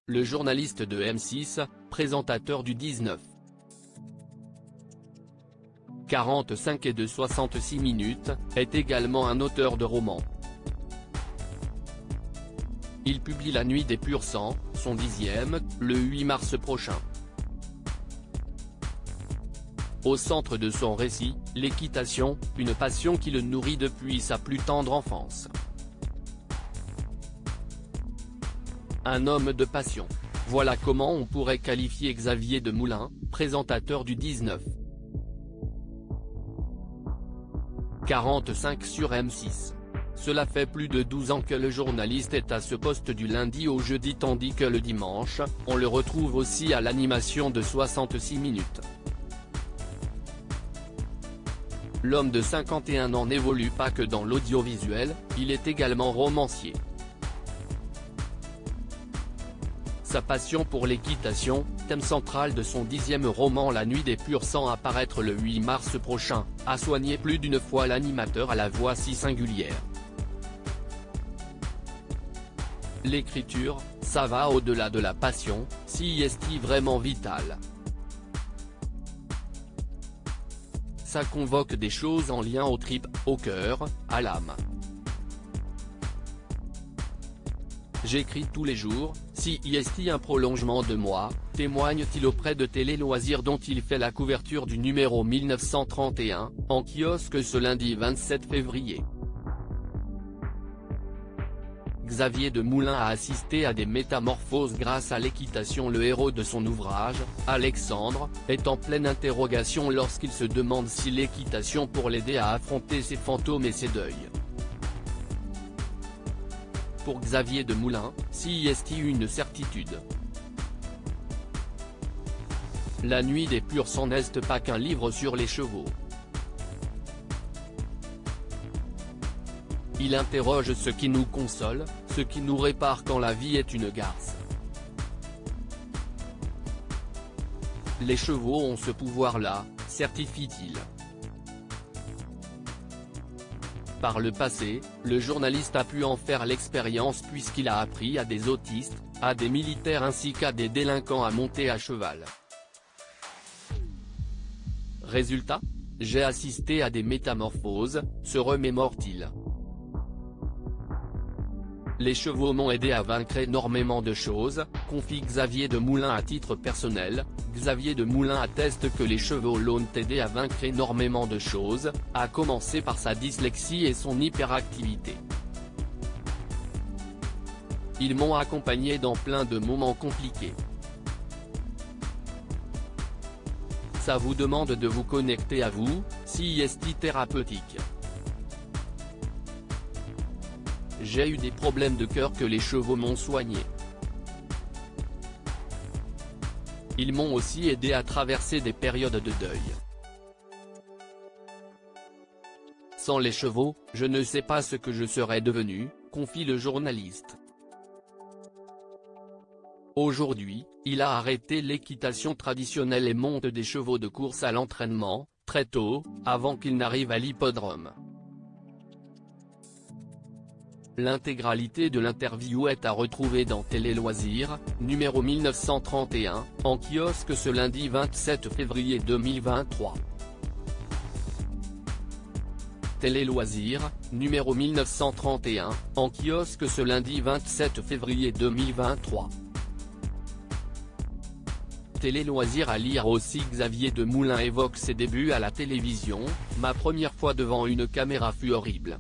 le journaliste de M6, présentateur du 19. 45 et de 66 minutes, est également un auteur de romans. Il publie La Nuit des Purs Sangs, son 10e, le 8 mars prochain. Au centre de son récit, l'équitation, une passion qui le nourrit depuis sa plus tendre enfance. Un homme de passion. Voilà comment on pourrait qualifier Xavier Demoulin, présentateur du 19. 45 sur M6. Cela fait plus de 12 ans que le journaliste est à ce poste du lundi au jeudi tandis que le dimanche, on le retrouve aussi à l'animation de 66 minutes. L'homme de 51 ans n'évolue pas que dans l'audiovisuel, il est également romancier. Sa passion pour l'équitation, thème central de son 10e roman La Nuit des Purs Sangs à paraître le 8 mars prochain, a soigné plus d'une fois l'animateur à la voix si singulière. L'écriture, ça va au-delà de la passion, si est-il vraiment vital. Ça convoque des choses en lien aux tripes, au cœur, à l'âme. J'écris tous les jours, si est un prolongement de moi, témoigne-t-il auprès de Télé Loisirs dont il fait la couverture du numéro 1931, en kiosque ce lundi 27 février. Xavier Demoulin a assisté à des métamorphoses grâce à l'équitation. Le héros de son ouvrage, Alexandre, est en pleine interrogation lorsqu'il se demande si l'équitation pour l'aider à affronter ses fantômes et ses deuils. Pour Xavier Demoulin, si est une certitude. La Nuit des Purs Sangs n'est pas qu'un livre sur les chevaux. Il interroge ce qui nous console, ce qui nous répare quand la vie est une garce. Les chevaux ont ce pouvoir-là, certifie-t-il. Par le passé, le journaliste a pu en faire l'expérience puisqu'il a appris à des autistes, à des militaires ainsi qu'à des délinquants à monter à cheval. Résultat ? J'ai assisté à des métamorphoses, se remémore-t-il. Les chevaux m'ont aidé à vaincre énormément de choses, confie Xavier Demoulin à titre personnel. Xavier Demoulin atteste que les chevaux l'ont aidé à vaincre énormément de choses, à commencer par sa dyslexie et son hyperactivité. Ils m'ont accompagné dans plein de moments compliqués. Ça vous demande de vous connecter à vous, si est thérapeutique. J'ai eu des problèmes de cœur que les chevaux m'ont soigné. Ils m'ont aussi aidé à traverser des périodes de deuil. Sans les chevaux, je ne sais pas ce que je serais devenu, confie le journaliste. Aujourd'hui, il a arrêté l'équitation traditionnelle et monte des chevaux de course à l'entraînement, très tôt, avant qu'il n'arrive à l'hippodrome. L'intégralité de l'interview est à retrouver dans Télé Loisirs, numéro 1931, en kiosque ce lundi 27 février 2023. Télé Loisirs, numéro 1931, en kiosque ce lundi 27 février 2023. Télé Loisirs à lire aussi. Xavier Demoulin évoque ses débuts à la télévision. Ma première fois devant une caméra fut horrible.